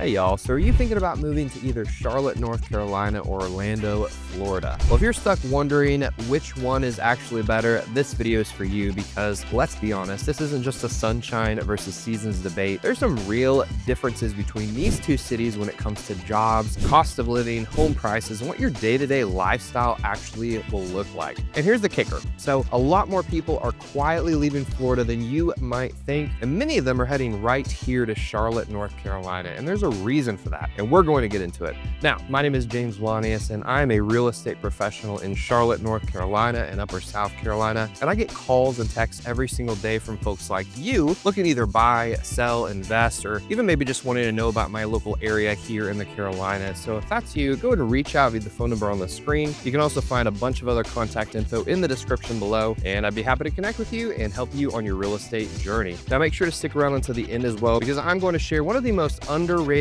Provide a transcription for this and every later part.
Hey y'all, so are you thinking about moving to either Charlotte, North Carolina or Orlando, Florida? Well, if you're stuck wondering which one is actually better, this video is for you because let's be honest, this isn't just a sunshine versus seasons debate. There's some real differences between these two cities when it comes to jobs, cost of living, home prices, and what your day-to-day lifestyle actually will look like. And here's the kicker. So a lot more people are quietly leaving Florida than you might think, and many of them are heading right here to Charlotte, North Carolina. And there's a reason for that, and we're going to get into it. Now, my name is James Blanius, and I'm a real estate professional in Charlotte, North Carolina and Upper South Carolina, and I get calls and texts every single day from folks like you looking to either buy, sell, invest, or even maybe just wanting to know about my local area here in the Carolinas. So if that's you, go ahead and reach out via the phone number on the screen. You can also find a bunch of other contact info in the description below, and I'd be happy to connect with you and help you on your real estate journey. Now, make sure to stick around until the end as well, because I'm going to share one of the most underrated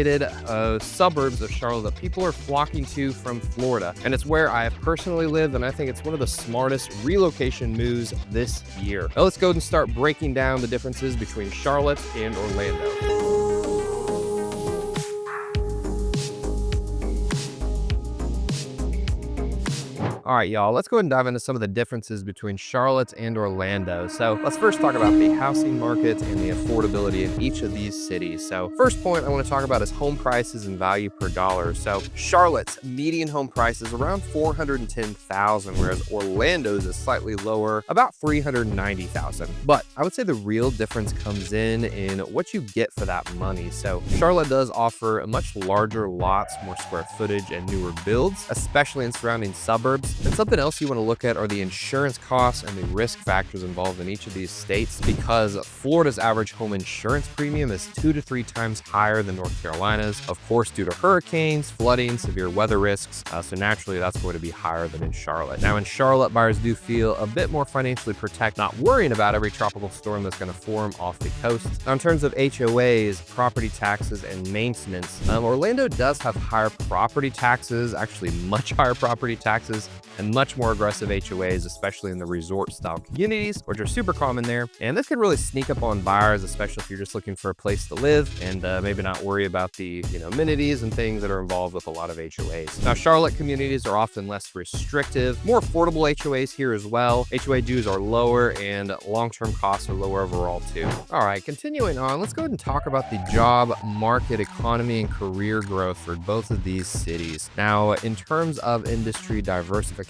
suburbs of Charlotte that people are flocking to from Florida. And it's where I have personally lived, and I think it's one of the smartest relocation moves this year. Now let's go and start breaking down the differences between Charlotte and Orlando. All right, y'all, let's go ahead and dive into some of the differences between Charlotte and Orlando. So let's first talk about the housing market and the affordability in each of these cities. So first point I want to talk about is home prices and value per dollar. So Charlotte's median home price is around $410,000, whereas Orlando's is slightly lower, about $390,000. But I would say the real difference comes in what you get for that money. So Charlotte does offer much larger lots, more square footage, and newer builds, especially in surrounding suburbs. And something else you want to look at are the insurance costs and the risk factors involved in each of these states, because Florida's average home insurance premium is 2 to 3 times higher than North Carolina's, of course, due to hurricanes, flooding, severe weather risks. So naturally, that's going to be higher than in Charlotte. Now, in Charlotte, buyers do feel a bit more financially protected, not worrying about every tropical storm that's going to form off the coast. Now, in terms of HOAs, property taxes, and maintenance, Orlando does have higher property taxes, actually much higher property taxes, and much more aggressive HOAs, especially in the resort-style communities, which are super common there. And this can really sneak up on buyers, especially if you're just looking for a place to live and maybe not worry about the amenities and things that are involved with a lot of HOAs. Now, Charlotte communities are often less restrictive, more affordable HOAs here as well. HOA dues are lower and long-term costs are lower overall too. All right, continuing on, let's go ahead and talk about the job market, economy, and career growth for both of these cities. Now, in terms of industry diversification,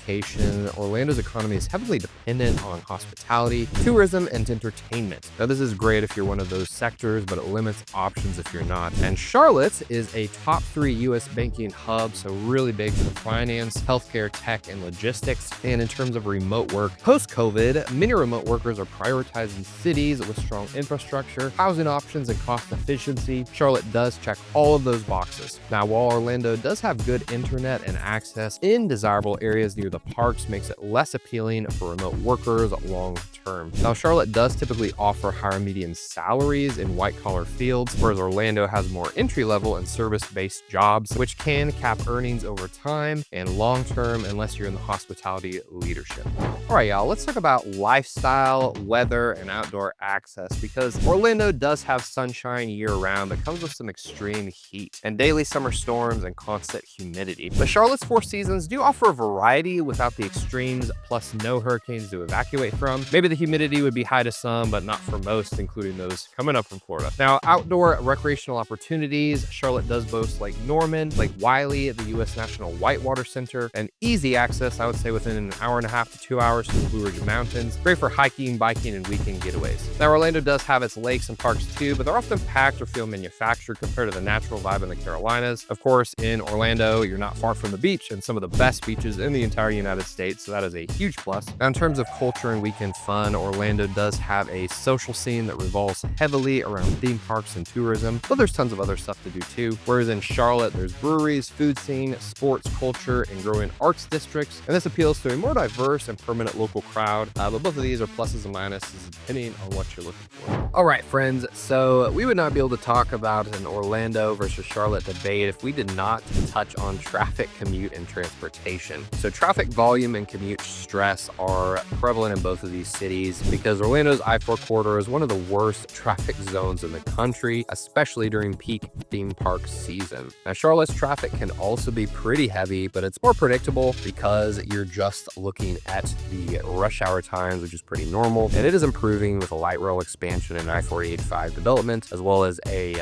Orlando's economy is heavily dependent on hospitality, tourism, and entertainment. Now, this is great if you're one of those sectors, but it limits options if you're not. And Charlotte is a top 3 U.S. banking hub, so really big for finance, healthcare, tech, and logistics. And in terms of remote work, post-COVID, many remote workers are prioritizing cities with strong infrastructure, housing options, and cost efficiency. Charlotte does check all of those boxes. Now, while Orlando does have good internet and access in desirable areas near the parks, makes it less appealing for remote workers long term. Now, Charlotte does typically offer higher median salaries in white-collar fields, whereas Orlando has more entry-level and service-based jobs, which can cap earnings over time and long-term unless you're in the hospitality leadership. All right, y'all, let's talk about lifestyle, weather, and outdoor access, because Orlando does have sunshine year-round that comes with some extreme heat and daily summer storms and constant humidity. But Charlotte's 4 seasons do offer a variety without the extremes, plus no hurricanes to evacuate from. Maybe the humidity would be high to some, but not for most, including those coming up from Florida. Now, outdoor recreational opportunities, Charlotte does boast Lake Norman, Lake Wiley, the U.S. National Whitewater Center, and easy access, I would say within an hour and a half to 2 hours to the Blue Ridge Mountains. Great for hiking, biking, and weekend getaways. Now, Orlando does have its lakes and parks too, but they're often packed or feel manufactured compared to the natural vibe in the Carolinas. Of course, in Orlando, you're not far from the beach and some of the best beaches in the entire United States, so that is a huge plus. Now, in terms of culture and weekend fun, Orlando does have a social scene that revolves heavily around theme parks and tourism, but there's tons of other stuff to do too. Whereas in Charlotte, there's breweries, food scene, sports, culture, and growing arts districts, and this appeals to a more diverse and permanent local crowd. But both of these are pluses and minuses depending on what you're looking for. All right, friends. So we would not be able to talk about an Orlando versus Charlotte debate if we did not touch on traffic, commute, and transportation. So traffic volume and commute stress are prevalent in both of these cities because Orlando's I-4 corridor is one of the worst traffic zones in the country, especially during peak theme park season. Now, Charlotte's traffic can also be pretty heavy, but it's more predictable because you're just looking at the rush hour times, which is pretty normal, and it is improving with a light rail expansion and I-485 development, as well as a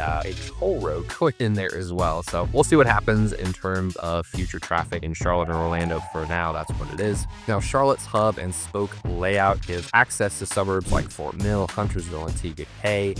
toll road going in there as well. So we'll see what happens in terms of future traffic in Charlotte and Orlando. For now, that's what it is. Now, Charlotte's hub and spoke layout gives access to suburbs like Fort Mill, Huntersville, and Tega,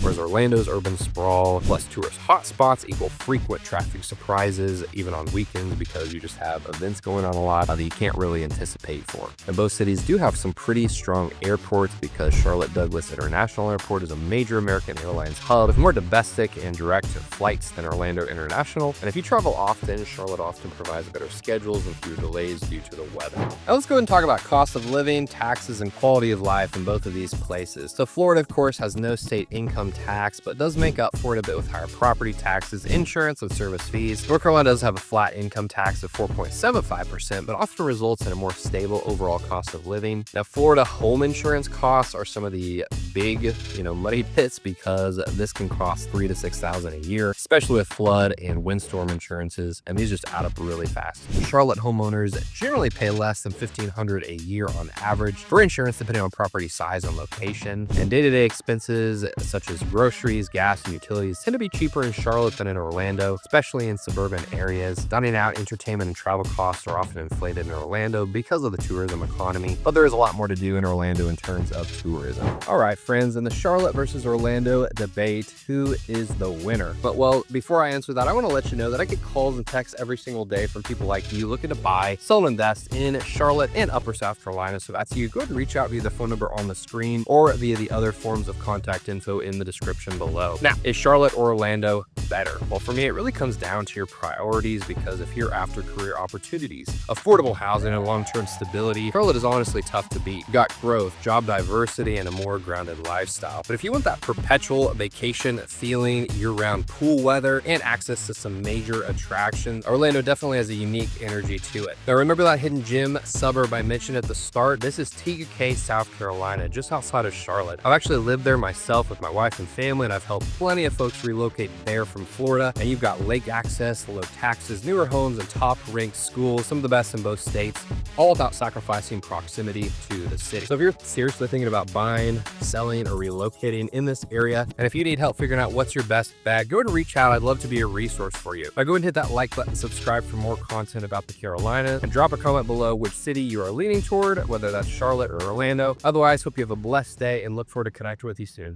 whereas Orlando's urban sprawl plus tourist hotspots equal frequent traffic surprises, even on weekends, because you just have events going on a lot that you can't really anticipate for. And both cities do have some pretty strong airports because Charlotte Douglas International Airport is a major American Airlines hub with more domestic and direct flights than Orlando International. And if you travel often, Charlotte often provides better schedules and fewer delays due to the weather. Now let's go ahead and talk about cost of living, taxes, and quality of life in both of these places. So Florida, of course, has no state income tax, but does make up for it a bit with higher property taxes, insurance, and service fees. North Carolina does have a flat income tax of 4.75%, but often results in a more stable overall cost of living. Now, Florida home insurance costs are some of the big, muddy pits because this can cost $3,000 to $6,000 a year, especially with flood and windstorm insurances, and these just add up really fast. Charlotte homeowners generally pay less than $1,500 a year on average for insurance, depending on property size and location. And day-to-day expenses such as groceries, gas, and utilities tend to be cheaper in Charlotte than in Orlando, especially in suburban areas. Dining out, entertainment, and travel costs are often inflated in Orlando because of the tourism economy, but there is a lot more to do in Orlando in terms of tourism. All right, friends, in the Charlotte versus Orlando debate, who is the winner? But well, before I answer that, I want to let you know that I get calls and texts every single day from people like you looking to buy, sell, and invest in Charlotte and Upper South Carolina. So if that's you, go ahead and reach out via the phone number on the screen or via the other forms of contact info in the description below. Now, is Charlotte or Orlando better? Well, for me, it really comes down to your priorities, because if you're after career opportunities, affordable housing, and long-term stability, Charlotte is honestly tough to beat. You've got growth, job diversity, and a more grounded lifestyle. But if you want that perpetual vacation feeling, year-round pool weather, and access to some major attractions, Orlando definitely has a unique energy to it. Now, remember that hidden gem suburb I mentioned at the start? This is Tega, South Carolina, just outside of Charlotte. I've actually lived there myself with my wife and family, and I've helped plenty of folks relocate there from Florida. And you've got lake access, low taxes, newer homes, and top-ranked schools, some of the best in both states, all without sacrificing proximity to the city. So if you're seriously thinking about buying, selling, or relocating in this area, and if you need help figuring out what's your best bet, go ahead and reach out. I'd love to be a resource for you. Go ahead and hit that like button, subscribe for more content about the Carolinas, and drop a comment below which city you are leaning toward, whether that's Charlotte or Orlando. Otherwise, hope you have a blessed day and look forward to connecting with you soon.